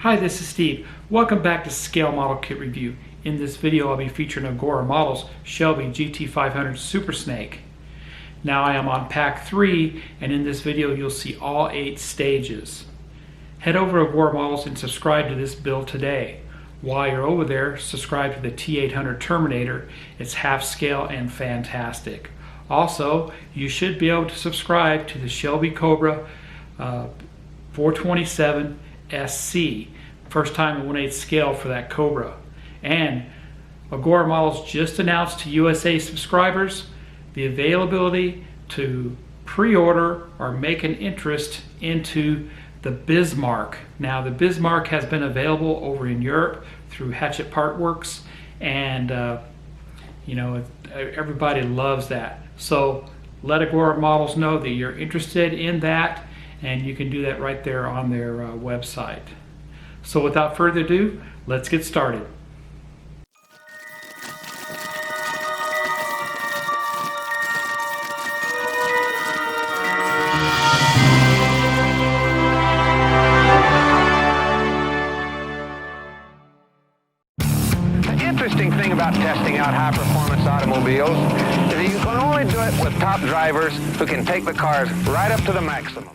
Hi, this is Steve. Welcome back to Scale Model Kit Review. In this video I'll be featuring Agora Models Shelby GT500 Super Snake. Now I am on pack 3, and in this video you'll see all 8 stages. Head over to Agora Models and subscribe to this build today. While you're over there, subscribe to the T800 Terminator. It's half scale and fantastic. Also, you should be able to subscribe to the Shelby Cobra 427 SC. First time in 1/8 scale for that Cobra. And Agora Models just announced to USA subscribers the availability to pre-order or make an interest into the Bismarck. Now the Bismarck has been available over in Europe through Hatchet Part Works, and you know, everybody loves that. So let Agora Models know that you're interested in that, and you can do that right there on their website. So without further ado, let's get started. The interesting thing about testing out high-performance automobiles is that you can only do it with top drivers who can take the cars right up to the maximum.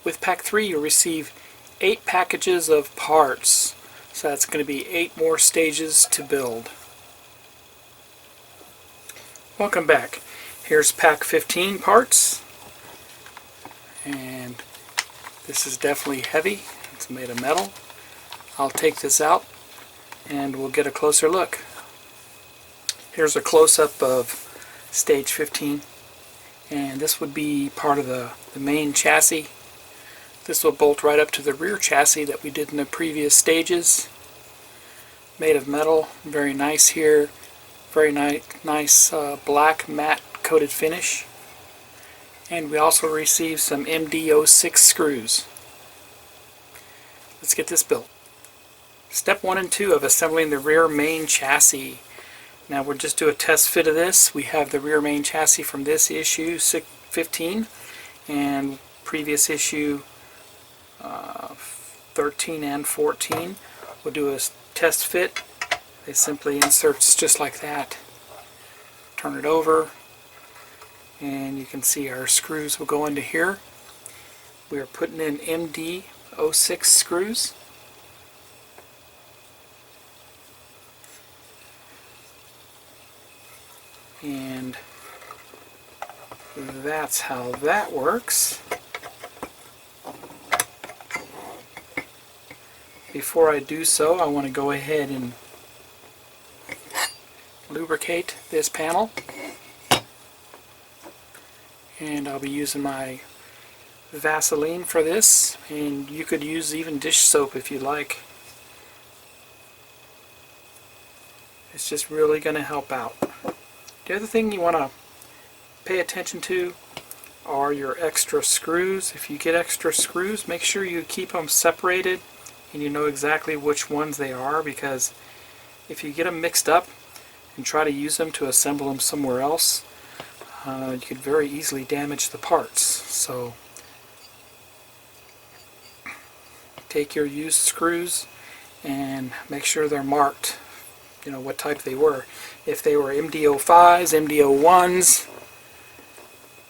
With pack 3 you'll receive 8 packages of parts. So that's going to be 8 more stages to build. Welcome back. Here's pack 15 parts. And this is definitely heavy. It's made of metal. I'll take this out and we'll get a closer look. Here's a close-up of stage 15. And this would be part of the main chassis. This will bolt right up to the rear chassis that we did in the previous stages. Made of metal, very nice here. Very nice black matte coated finish. And we also received some MD06 screws. Let's get this built. Step 1 and 2 of assembling the rear main chassis. Now we'll just do a test fit of this. We have the rear main chassis from this issue 15 and previous issue 13 and 14. We'll do a test fit. It simply inserts just like that. Turn it over and you can see our screws will go into here. We are putting in MD06 screws. And that's how that works. Before I do so, I want to go ahead and lubricate this panel. And I'll be using my Vaseline for this, and you could use even dish soap if you like. It's just really going to help out. The other thing you want to pay attention to are your extra screws. If you get extra screws, make sure you keep them separated and you know exactly which ones they are, because if you get them mixed up and try to use them to assemble them somewhere else, you could very easily damage the parts. So take your used screws and make sure they're marked, you know, what type they were. If they were MD05s, MD01s,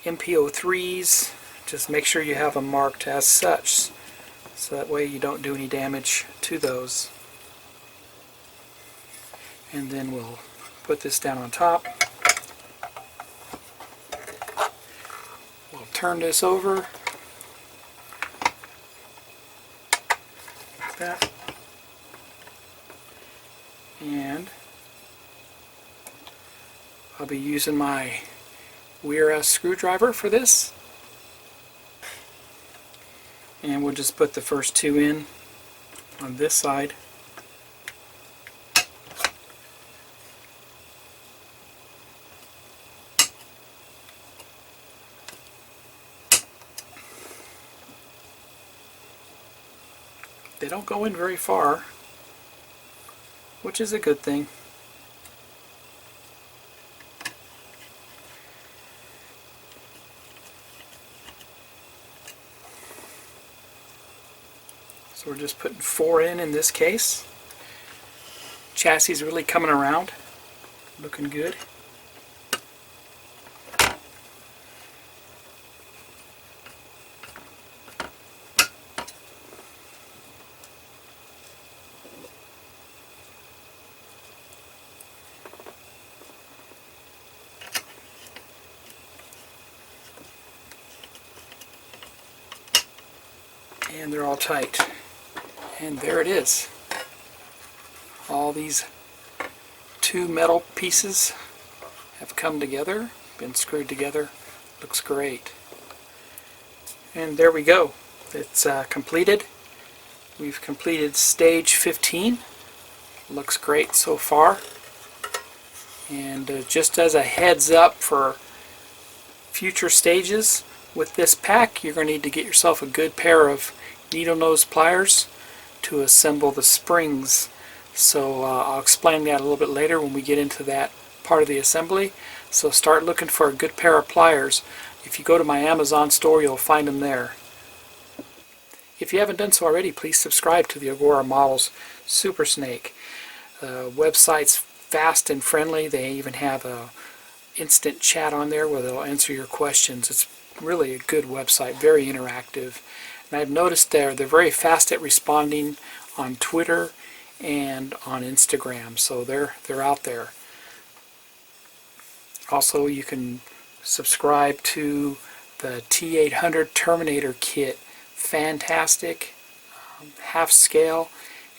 MP03s, just make sure you have them marked as such, so that way you don't do any damage to those. And then we'll put this down on top. We'll turn this over like that. And I'll be using my Weir screwdriver for this. And we'll just put the first 2 in on this side. They don't go in very far. which is a good thing. So we're just putting 4 in this case. Chassis is really coming around, looking good. And they're all tight. And there it is. All these 2 metal pieces have come together, been screwed together. Looks great. And there we go. It's completed. We've completed stage 15. Looks great so far. And just as a heads up for future stages with this pack, you're going to need to get yourself a good pair of needle nose pliers to assemble the springs. So I'll explain that a little bit later when we get into that part of the assembly. So start looking for a good pair of pliers. If you go to my Amazon store, you'll find them there. If you haven't done so already, please subscribe to the Agora Models Super Snake. The website's fast and friendly. They even have a instant chat on there where they'll answer your questions. It's really a good website, very interactive. And I've noticed they're very fast at responding on Twitter and on Instagram, so they're out there. Also, you can subscribe to the T800 Terminator kit. Fantastic, half scale,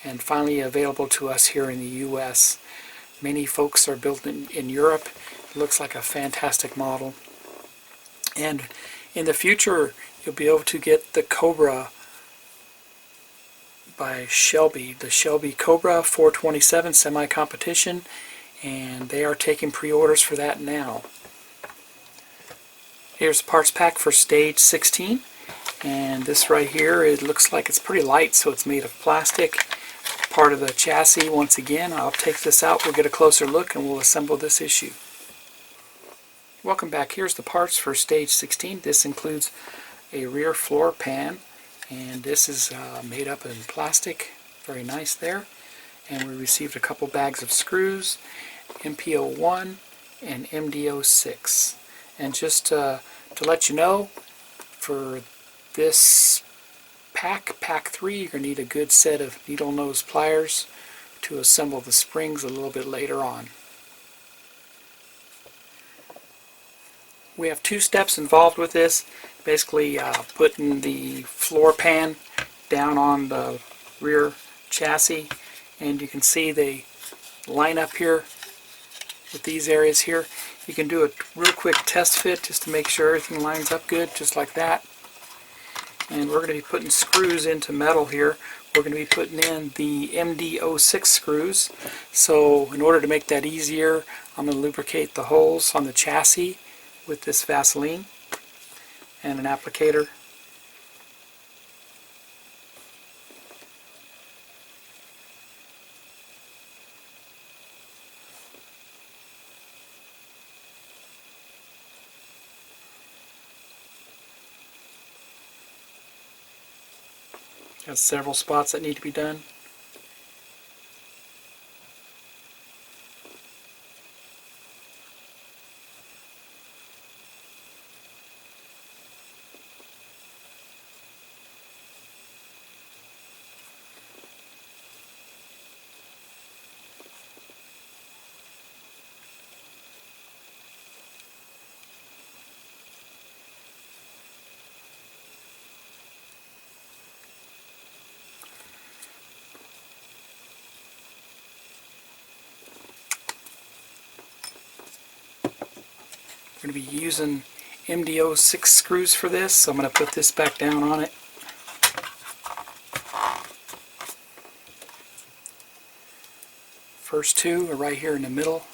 and finally available to us here in the US. Many folks are built in Europe. It looks like a fantastic model. And in the future, you'll be able to get the Cobra by Shelby, the Shelby Cobra 427 semi-competition, and they are taking pre-orders for that now. Here's the parts pack for stage 16, and this right here, it looks like it's pretty light, so it's made of plastic. Part of the chassis. Once again, I'll take this out, we'll get a closer look, and we'll assemble this issue. Welcome back. Here's the parts for stage 16. This includes a rear floor pan, and this is made up in plastic. Very nice there. And we received a couple bags of screws, MPO1 and MD06. And just to let you know, for this pack 3, you're going to need a good set of needle nose pliers to assemble the springs a little bit later on. We have 2 steps involved with this. Basically putting the floor pan down on the rear chassis, and you can see they line up here with these areas here. You can do a real quick test fit just to make sure everything lines up good, just like that. And we're going to be putting screws into metal here. We're going to be putting in the MD06 screws. So in order to make that easier, I'm going to lubricate the holes on the chassis with this Vaseline and an applicator. Got several spots that need to be done. We're going to be using MD06 screws for this, so I'm going to put this back down on it. First 2 are right here in the middle.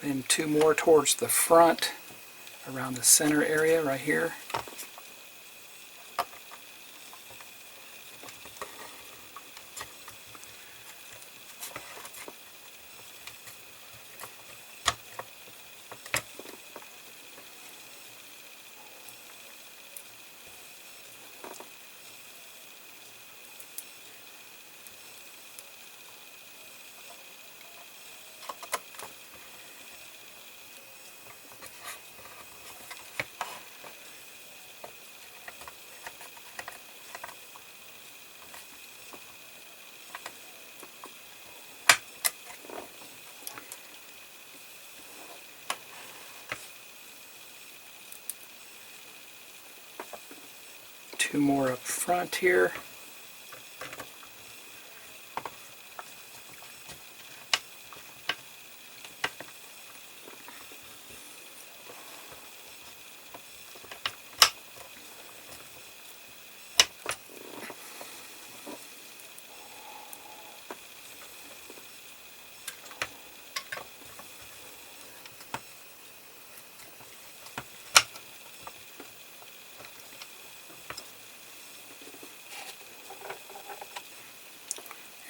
Then 2 more towards the front, around the center area right here. Two more up front here.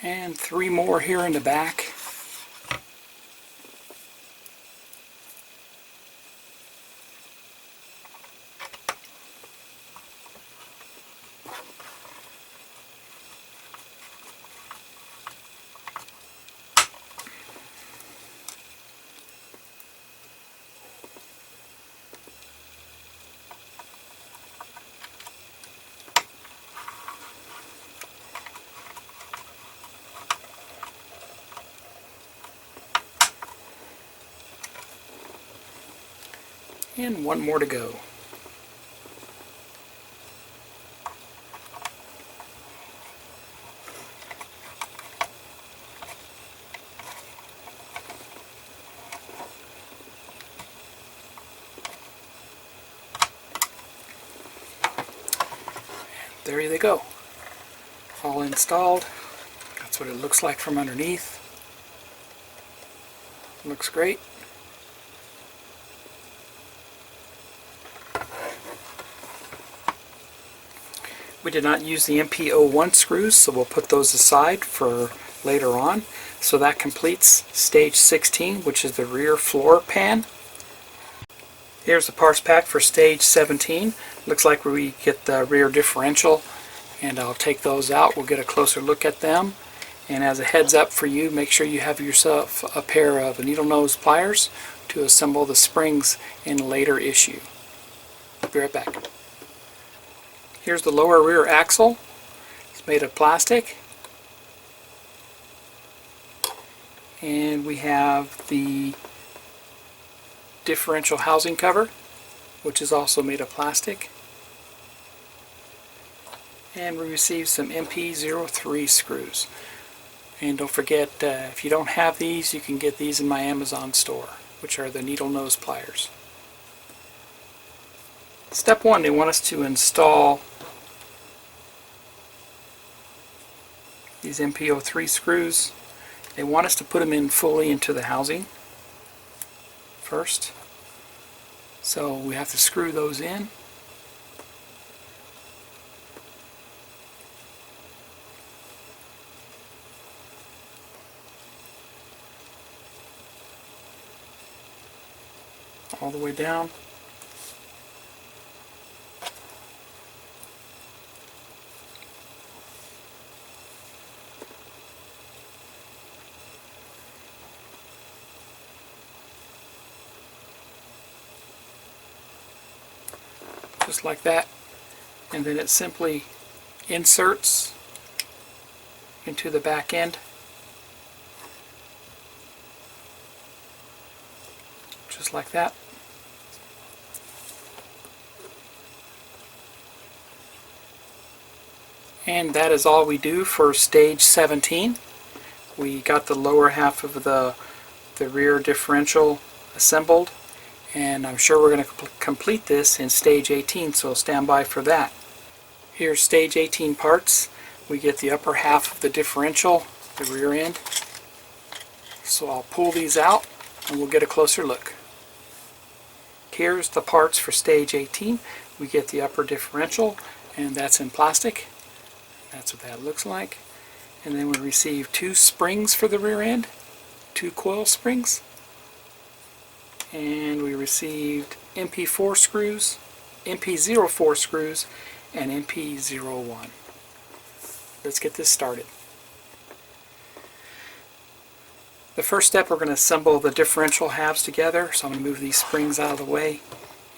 And 3 more here in the back. And 1 more to go. There they go. All installed. That's what it looks like from underneath. Looks great. We did not use the MP01 screws, so we'll put those aside for later on. So that completes stage 16, which is the rear floor pan. Here's the parts pack for stage 17. Looks like we get the rear differential, and I'll take those out. We'll get a closer look at them. And as a heads up for you, make sure you have yourself a pair of needle nose pliers to assemble the springs in a later issue. I'll be right back. Here's the lower rear axle. It's made of plastic. And we have the differential housing cover, which is also made of plastic. And we received some MP03 screws. And don't forget, if you don't have these, you can get these in my Amazon store, which are the needle nose pliers. Step 1, they want us to install these MP03 screws. They want us to put them in fully into the housing first. So we have to screw those in. All the way down. Just like that, and then it simply inserts into the back end, just like that. And that is all we do for stage 17. We got the lower half of the rear differential assembled, and I'm sure we're going to complete this in stage 18, so stand by for that. Here's stage 18 parts. We get the upper half of the differential, the rear end. So I'll pull these out and we'll get a closer look. Here's the parts for stage 18. We get the upper differential, and that's in plastic. That's what that looks like. And then we receive 2 springs for the rear end, 2 coil springs. And we received MP4 screws, MP04 screws, and MP01. Let's get this started. The first step, we're going to assemble the differential halves together. So I'm going to move these springs out of the way.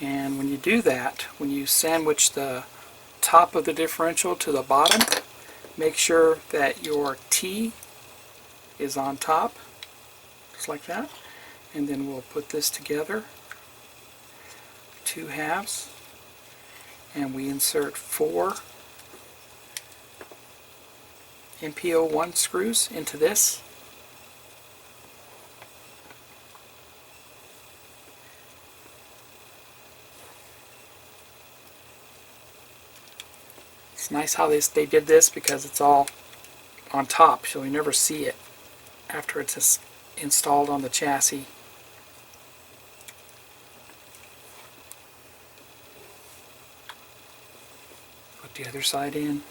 And when you do that, when you sandwich the top of the differential to the bottom, make sure that your T is on top, just like that. And then we'll put this together, 2 halves, and we insert 4 MP01 screws into this. It's nice how they did this because it's all on top, so you never see it after it's installed on the chassis. Put the other side in.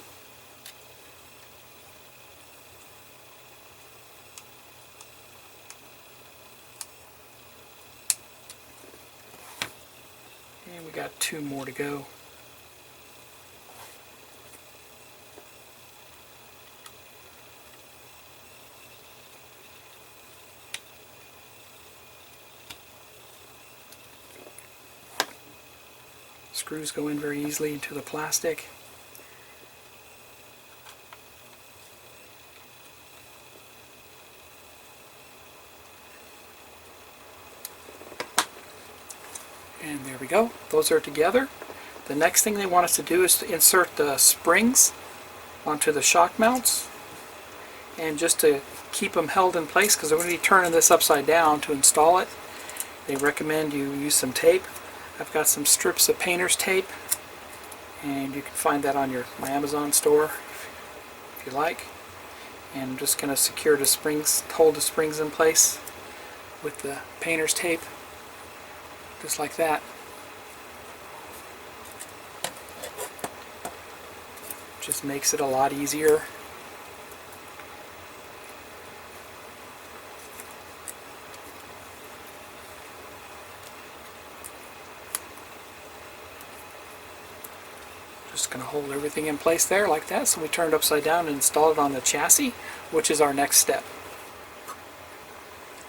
And we got 2 more to go. Screws go in very easily into the plastic. And there we go. Those are together. The next thing they want us to do is to insert the springs onto the shock mounts. And just to keep them held in place, because I'm going to be turning this upside down to install it, they recommend you use some tape. I've got some strips of painter's tape, and you can find that on my Amazon store if you like. And I'm just going to secure the springs, hold the springs in place with the painter's tape, just like that. Just makes it a lot easier. Just going to hold everything in place there like that. So we turn it upside down and install it on the chassis, which is our next step.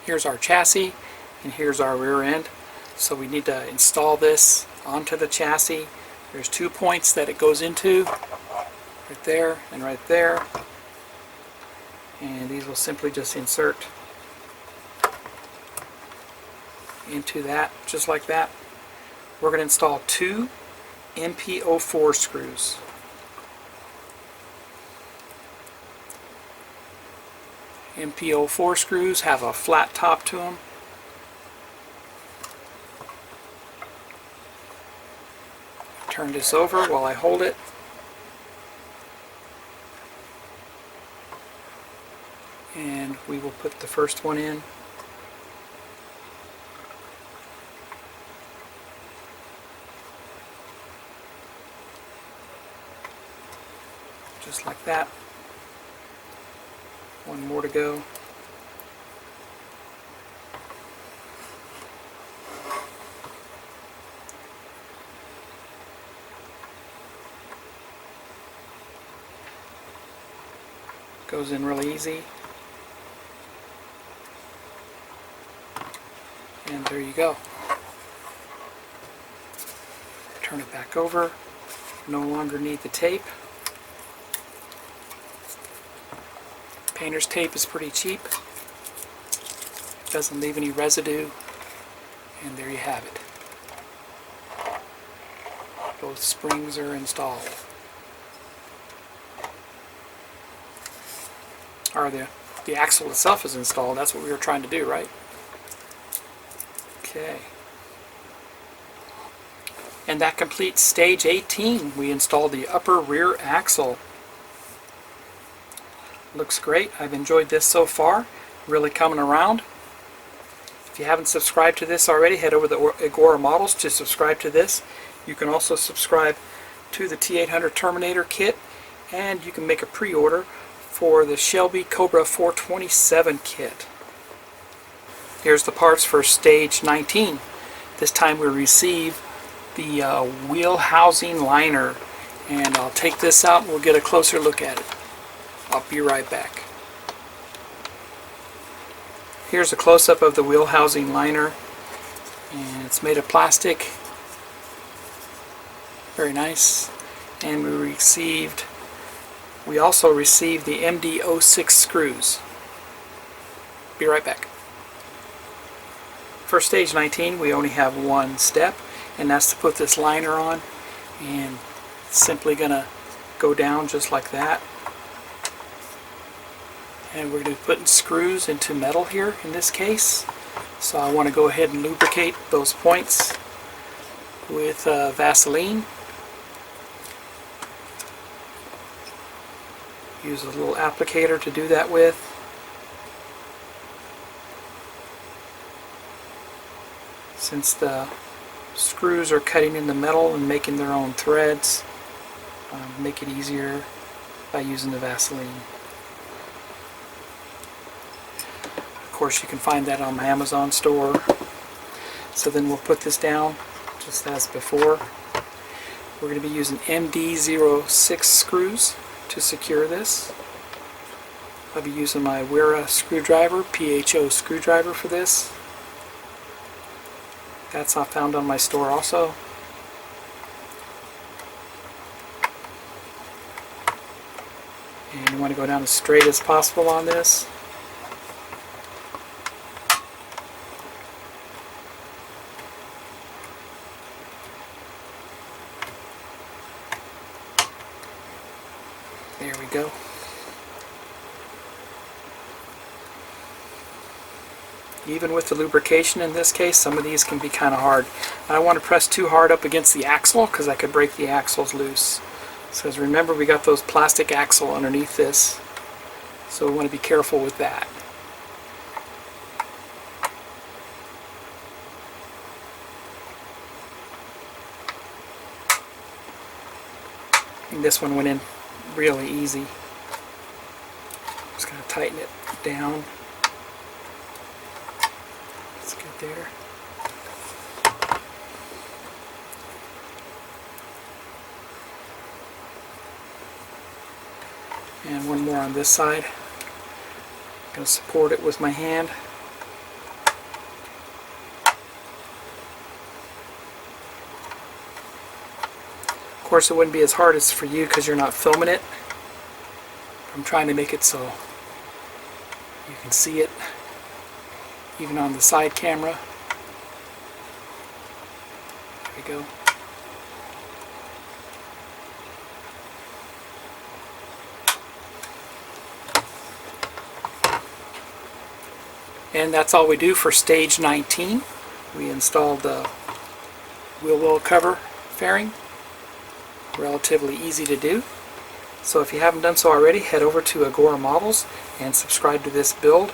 Here's our chassis and here's our rear end. So we need to install this onto the chassis. There's 2 points that it goes into, right there and right there. And these will simply just insert into that, just like that. We're going to install 2 MP04 screws. MP04 screws have a flat top to them. Turn this over while I hold it. And we will put the first one in. Just like that. 1 more to go. Goes in really easy. And there you go. Turn it back over. No longer need the tape. Painter's tape is pretty cheap. Doesn't leave any residue. And there you have it. Both springs are installed. Or the axle itself is installed. That's what we were trying to do, right? Okay. And that completes stage 18. We installed the upper rear axle. Looks great. I've enjoyed this so far. Really coming around. If you haven't subscribed to this already, head over to Agora Models to subscribe to this. You can also subscribe to the T800 Terminator kit, and you can make a pre-order for the Shelby Cobra 427 kit. Here's the parts for stage 19. This time we receive the wheel housing liner, and I'll take this out and we'll get a closer look at it. I'll be right back. Here's a close-up of the wheel housing liner, and it's made of plastic. Very nice. And we also received the MD06 screws. Be right back. For stage 19 we only have one step, and that's to put this liner on, and it's simply gonna go down just like that. And we're going to be putting screws into metal here in this case. So I want to go ahead and lubricate those points with Vaseline. Use a little applicator to do that with. Since the screws are cutting in the metal and making their own threads, make it easier by using the Vaseline. Of course, you can find that on my Amazon store. So then we'll put this down just as before. We're going to be using MD06 screws to secure this. I'll be using my Wera screwdriver, PHO screwdriver for this. That's found on my store also. And you want to go down as straight as possible on this. There we go. Even with the lubrication in this case, some of these can be kind of hard. I don't want to press too hard up against the axle because I could break the axles loose. So as remember, we got those plastic axle underneath this, so we want to be careful with that. And this one went in really easy. Just going to tighten it down. That's good there. And one more on this side. I'm going to support it with my hand. Of course, it wouldn't be as hard as for you because you're not filming it. I'm trying to make it so you can see it even on the side camera. There we go. And that's all we do for stage 19. We installed the wheel well cover fairing. Relatively easy to do. So if you haven't done so already, head over to Agora Models and subscribe to this build.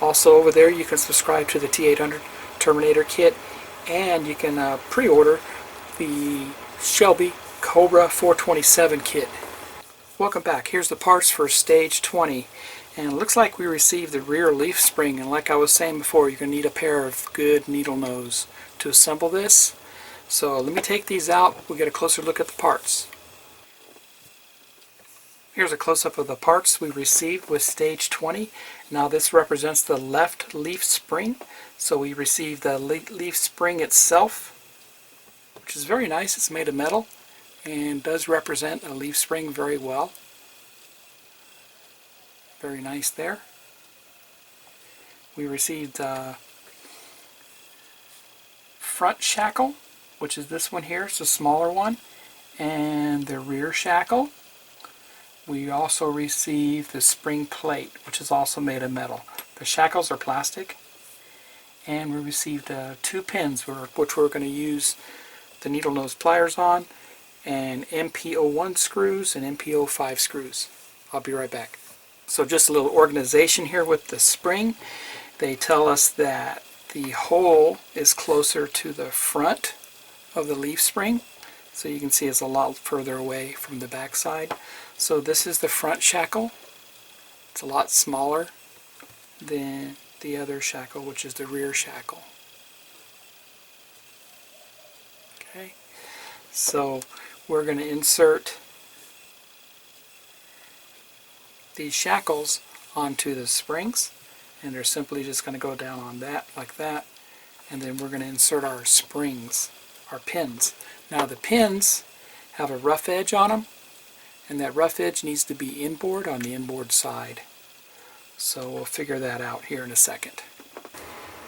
Also over there you can subscribe to the T800 Terminator kit, and you can pre-order the Shelby Cobra 427 kit. Welcome back. Here's the parts for stage 20. And it looks like we received the rear leaf spring, and like I was saying before, you're going to need a pair of good needle nose to assemble this. So let me take these out. We'll get a closer look at the parts. Here's a close-up of the parts we received with stage 20. Now this represents the left leaf spring. So we received the leaf spring itself, which is very nice. It's made of metal and does represent a leaf spring very well. Very nice there. We received front shackle, which is this one here. It's a smaller one. And the rear shackle. We also received the spring plate, which is also made of metal. The shackles are plastic. And we received 2 pins, which we're going to use the needle nose pliers on, and MP01 screws and MP05 screws. I'll be right back. So just a little organization here with the spring. They tell us that the hole is closer to the front of the leaf spring, so you can see it's a lot further away from the back side. So this is the front shackle. It's a lot smaller than the other shackle, which is the rear shackle. Okay, so we're going to insert these shackles onto the springs, and they're simply just going to go down on that like that, and then we're going to insert our springs, our pins. Now the pins have a rough edge on them, and that rough edge needs to be inboard on the inboard side. So we'll figure that out here in a second.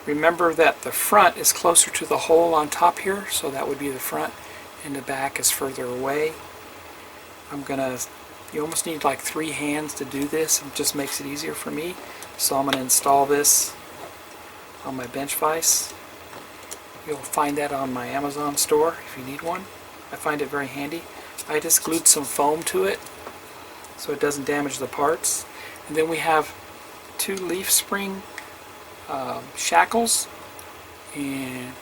Remember that the front is closer to the hole on top here, so that would be the front, and the back is further away. You almost need like 3 hands to do this. It just makes it easier for me. So I'm going to install this on my bench vise. You'll find that on my Amazon store if you need one. I find it very handy. I just glued some foam to it so it doesn't damage the parts. And then we have 2 leaf spring shackles, and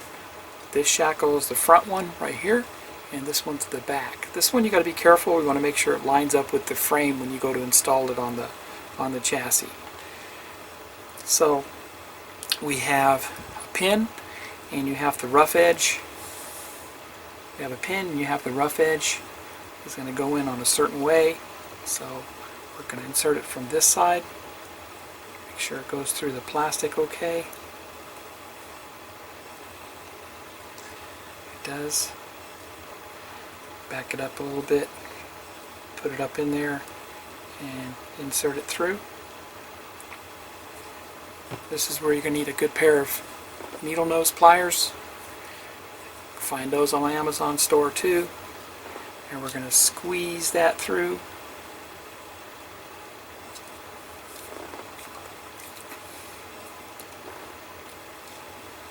this shackle is the front one right here, and this one's the back. This one you got to be careful. We want to make sure it lines up with the frame when you go to install it on the chassis. So we have a pin, and you have the rough edge. You have a pin and you have the rough edge. It's going to go in on a certain way, so we're going to insert it from this side. Make sure it goes through the plastic okay. It does. Back it up a little bit, put it up in there, and insert it through. This is where you're going to need a good pair of needle nose pliers. Find those on my Amazon store too. And we're going to squeeze that through.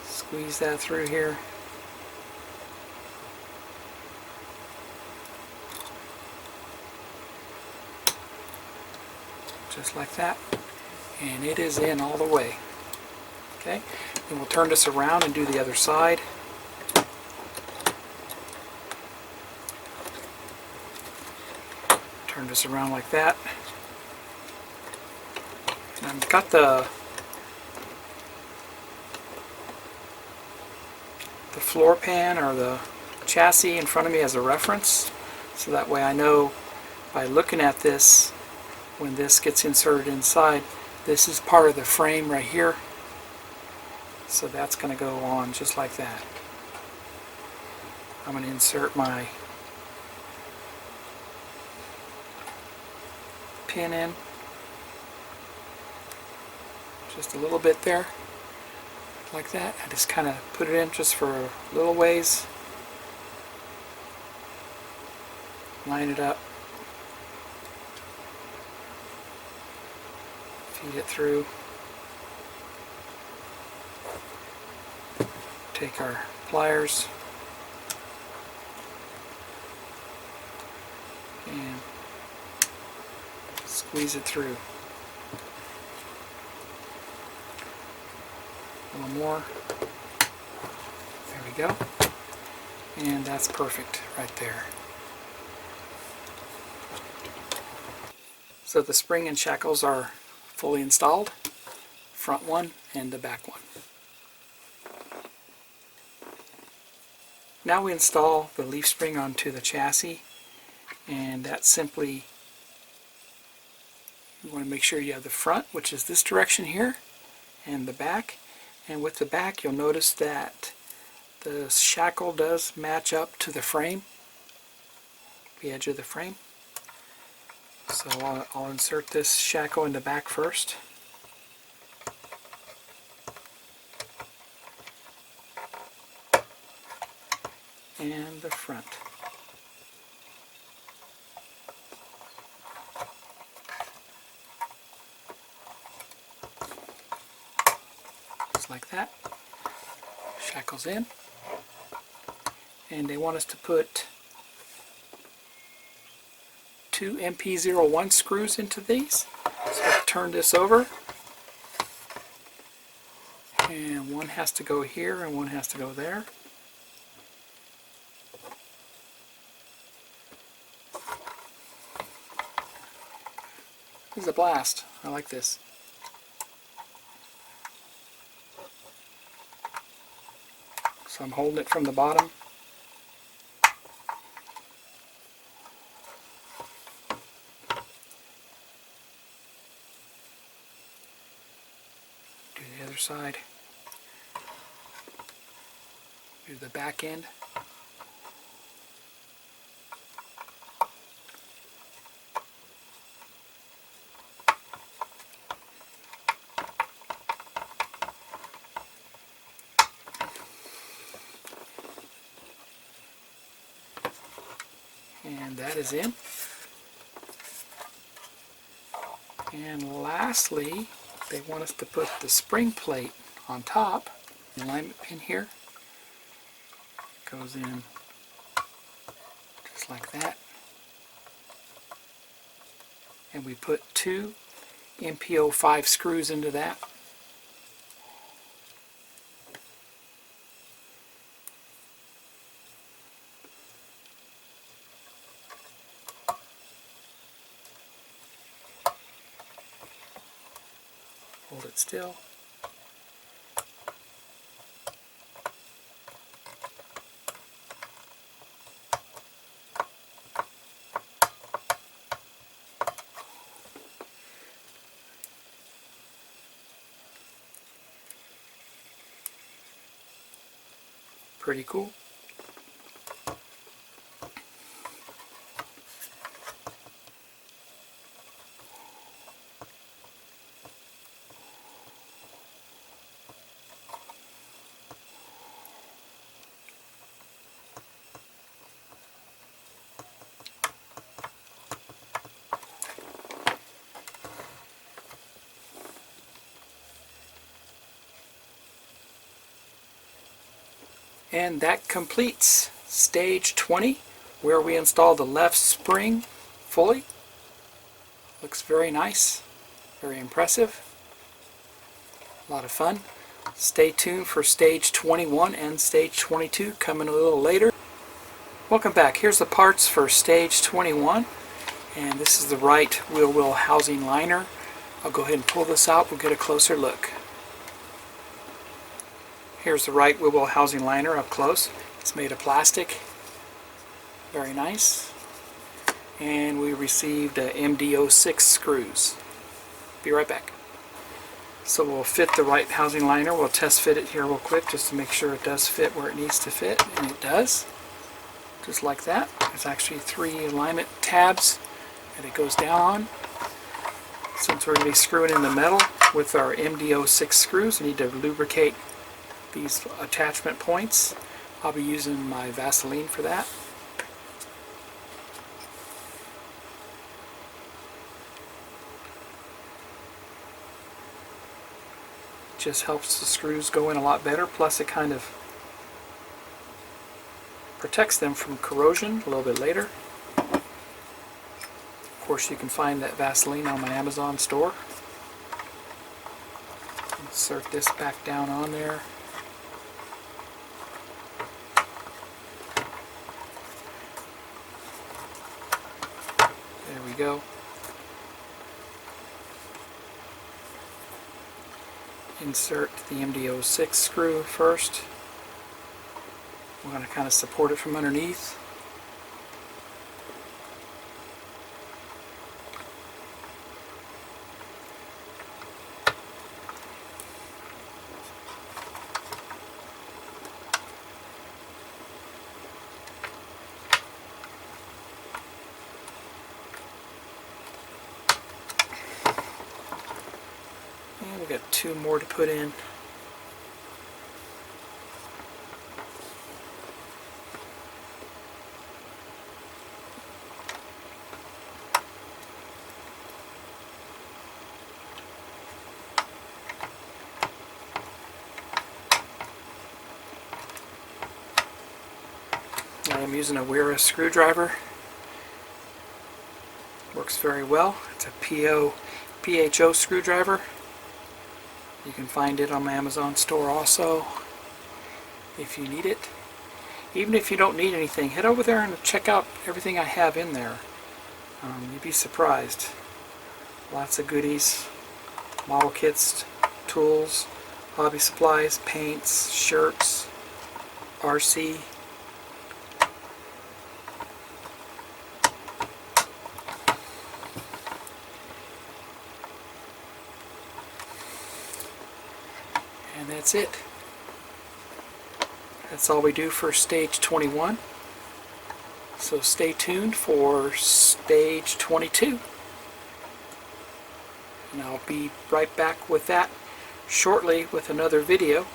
Squeeze that through here. Just like that. And it is in all the way. Okay, and we'll turn this around and do the other side. Turn this around like that. And I've got the floor pan or the chassis in front of me as a reference, so that way I know by looking at this, when this gets inserted inside, this is part of the frame right here. So that's going to go on just like that. I'm going to insert my pin in just a little bit there, like that. I just kind of put it in just for a little ways. Line it up. Feed it through. Take our pliers and squeeze it through. A little more. There we go. And that's perfect right there. So the spring and shackles are fully installed, front one and the back one. Now we install the leaf spring onto the chassis, and that's simply, you want to make sure you have the front, which is this direction here, and the back. And with the back, you'll notice that the shackle does match up to the frame, the edge of the frame. So I'll insert this shackle in the back first. And the front. Just like that. Shackles in. And they want us to put 2 MP01 screws into these. So I'll turn this over. And one has to go here and one has to go there. This is a blast. I like this. So I'm holding it from the bottom. Do the other side. Do the back end. And that is in. And lastly, they want us to put the spring plate on top. The alignment pin here goes in just like that. And we put 2 MPO5 screws into that. Hold it still. Pretty cool. And that completes stage 20, where we install the left spring fully. Looks very nice, very impressive, a lot of fun. Stay tuned for stage 21 and stage 22 coming a little later. Welcome back. Here's the parts for stage 21, and this is the right wheel well housing liner. I'll go ahead and pull this out. We'll get a closer look. Here's the right wheel well housing liner up close. It's made of plastic. Very nice. And we received MD06 screws. Be right back. So we'll fit the right housing liner. We'll test fit it here real quick just to make sure it does fit where it needs to fit. And it does. Just like that. There's actually 3 alignment tabs that it goes down on. Since we're going to be screwing in the metal with our MD06 screws, we need to lubricate these attachment points. I'll be using my Vaseline for that. Just helps the screws go in a lot better, plus it kind of protects them from corrosion a little bit later. Of course, you can find that Vaseline on my Amazon store. Insert this back down on there. There we go. Insert the MD06 screw first. We're going to kind of support it from underneath. And we've got 2 more to put in. I'm using a Wera screwdriver. Works very well. It's a PHO screwdriver. You can find it on my Amazon store also if you need it. Even if you don't need anything, head over there and check out everything I have in there. You'd be surprised. Lots of goodies, model kits, tools, hobby supplies, paints, shirts, RC. And that's it. That's all we do for stage 21. So stay tuned for stage 22. And I'll be right back with that shortly with another video.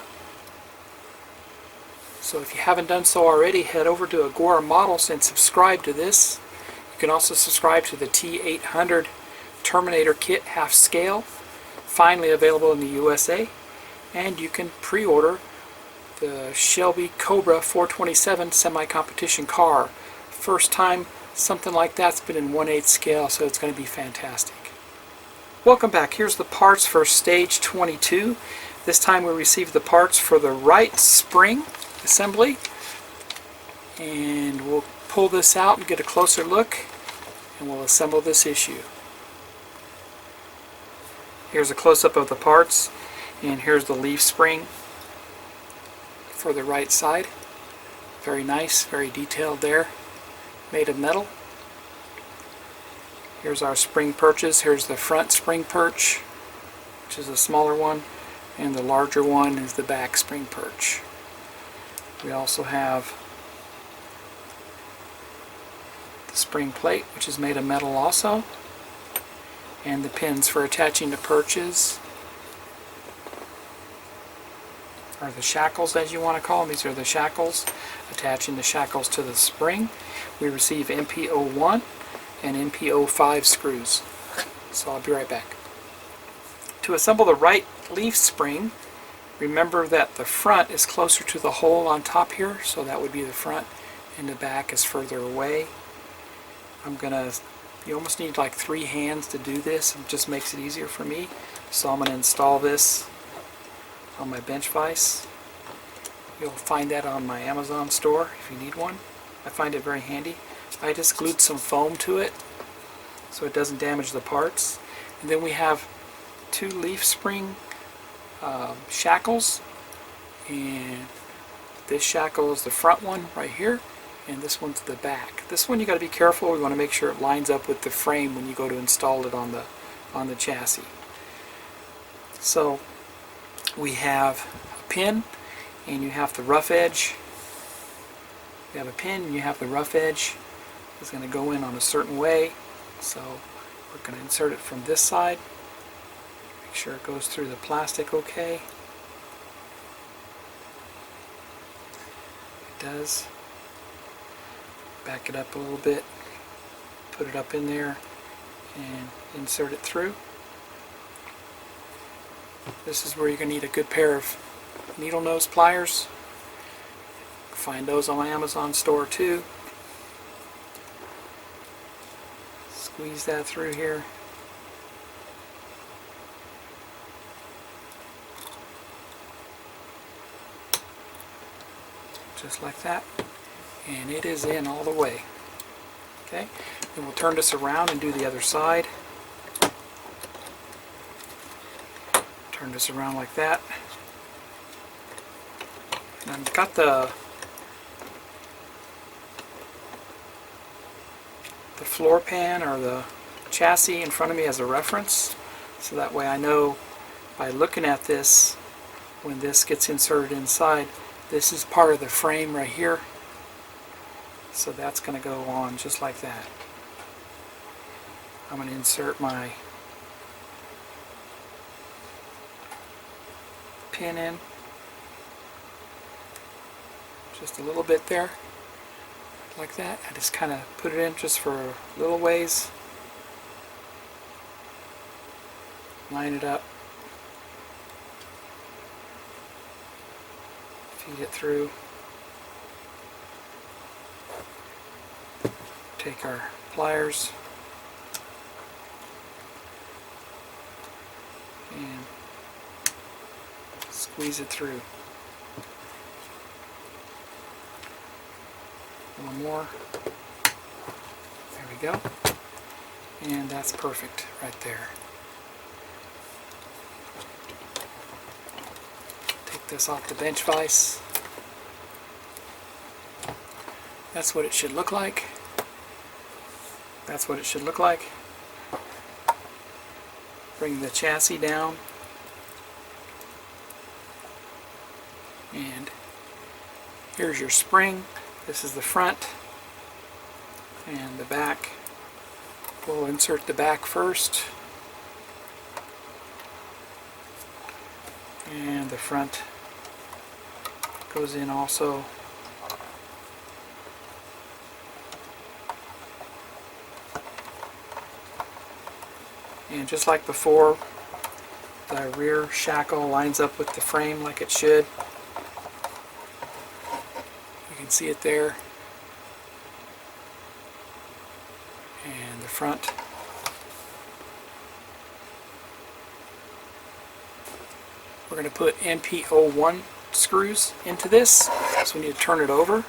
So if you haven't done so already, head over to Agora Models and subscribe to this. You can also subscribe to the T800 Terminator Kit half scale, finally available in the USA. And you can pre-order the Shelby Cobra 427 semi-competition car. First time something like that's been in 1/8 scale, so it's going to be fantastic. Welcome back. Here's the parts for stage 22. This time we received the parts for the right spring assembly. And we'll pull this out and get a closer look, and we'll assemble this issue. Here's a close-up of the parts, and here's the leaf spring for the right side. Very nice, very detailed there, made of metal. Here's our spring perches. Here's the front spring perch, which is a smaller one, and the larger one is the back spring perch. We also have the spring plate, which is made of metal also, and the pins for attaching the perches, or the shackles as you want to call them. These are the shackles, attaching the shackles to the spring. We receive MP01 and MP05 screws. So I'll be right back. To assemble the right leaf spring, remember that the front is closer to the hole on top here, so that would be the front, and the back is further away. You almost need like 3 hands to do this. It just makes it easier for me. So I'm going to install this on my bench vise. You'll find that on my Amazon store if you need one. I find it very handy. I just glued some foam to it so it doesn't damage the parts. And then we have 2 leaf spring shackles, and this shackle is the front one right here, and this one's the back. This one you got to be careful. We want to make sure it lines up with the frame when you go to install it on the chassis. So we have a pin, and you have the rough edge. You have a pin and you have the rough edge. It's going to go in on a certain way, so we're going to insert it from this side. Make sure it goes through the plastic okay. It does. Back it up a little bit, put it up in there, and insert it through. This is where you're going to need a good pair of needle nose pliers. Find those on my Amazon store too. Squeeze that through here. Just like that. And it is in all the way. Okay, then we'll turn this around and do the other side. Turn this around like that. And I've got the floor pan or the chassis in front of me as a reference, so that way I know by looking at this, when this gets inserted inside, this is part of the frame right here. So that's going to go on just like that. I'm going to insert my pin in just a little bit there, like that. I just kind of put it in just for a little ways. Line it up. Feed it through. Take our pliers and squeeze it through. A little more. There we go. And that's perfect right there. Take this off the bench vise. That's what it should look like. That's what it should look like. Bring the chassis down. And here's your spring. This is the front and the back. We'll insert the back first. And the front goes in also. And just like before, the rear shackle lines up with the frame like it should. You can see it there. And the front. We're going to put NP01 screws into this, so we need to turn it over.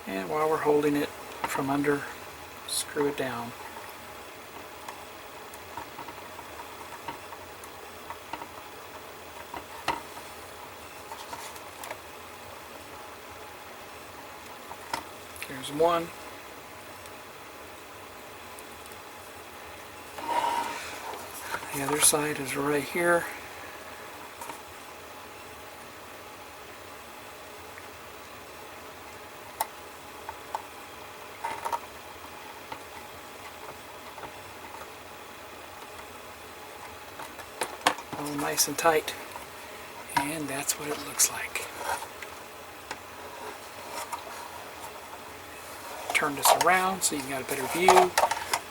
And while we're holding it from under, screw it down. There's one. The other side is right here. All nice and tight. And that's what it looks like. Turn this around so you got a better view.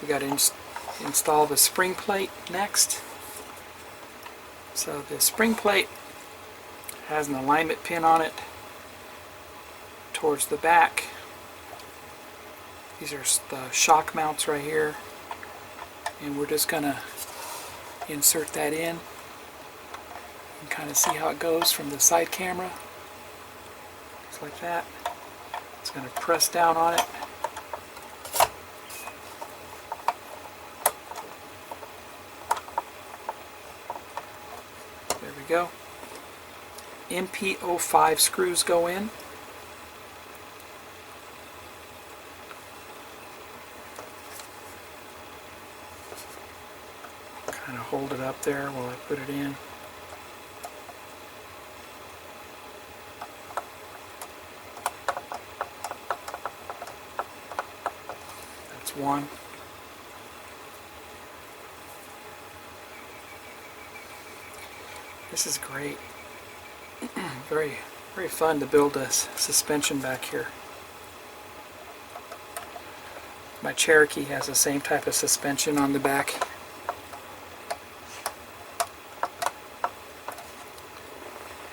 We got to install the spring plate next. So the spring plate has an alignment pin on it towards the back. These are the shock mounts right here, and we're just gonna insert that in and kind of see how it goes from the side camera. Just like that. It's gonna press down on it. There we go. NP05 screws go in. Kind of hold it up there while I put it in. That's one. This is great. Very fun to build a suspension back here. My Cherokee has the same type of suspension on the back.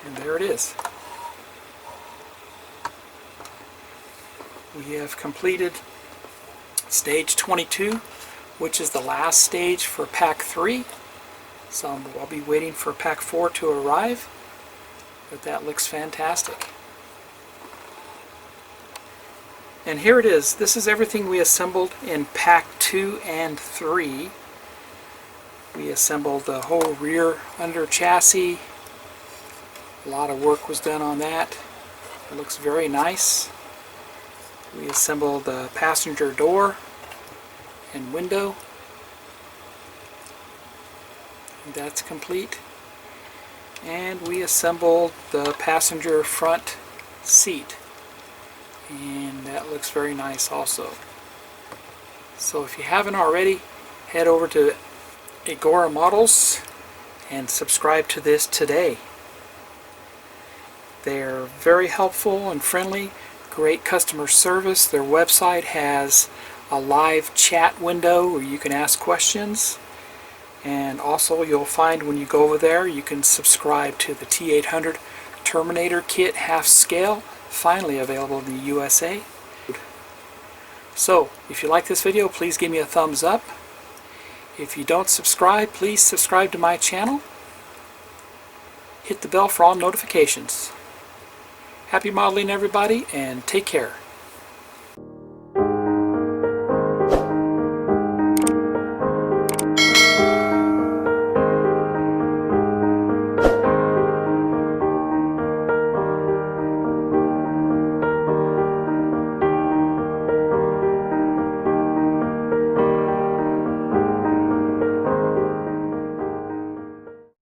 And there it is. We have completed stage 22, which is the last stage for pack 3. So I'll be waiting for pack 4 to arrive, but that looks fantastic. And here it is. This is everything we assembled in pack 2 and 3. We assembled the whole rear under chassis. A lot of work was done on that. It looks very nice. We assembled the passenger door and window. That's complete. And we assembled the passenger front seat, and that looks very nice also. So if you haven't already, head over to Agora Models and subscribe to this today. They're very helpful and friendly, great customer service. Their website has a live chat window where you can ask questions. And also you'll find when you go over there, you can subscribe to the T800 Terminator Kit half scale, finally available in the USA. So, if you like this video, please give me a thumbs up. If you don't subscribe, please subscribe to my channel. Hit the bell for all notifications. Happy modeling, everybody, and take care.